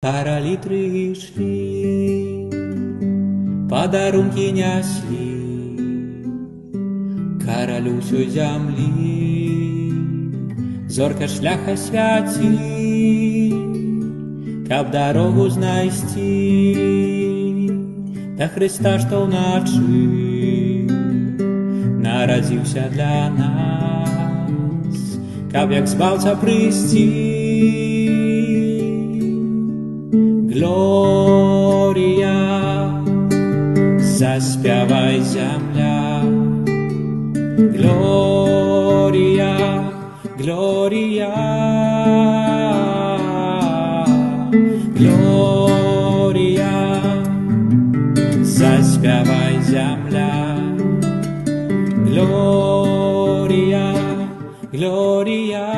Каралі прыйшлі, падарункі няслі каралю ўсёй зямлі. Зорка шлях асвяці, каб дарогу знайсці да Хрыста, што ўначы нарадзіўся для нас, каб як збаўца прыйсці. Глорія, заспявай зямля, Глорія, Глорія, Глорія, заспявай зямля, Глорія, Глорія.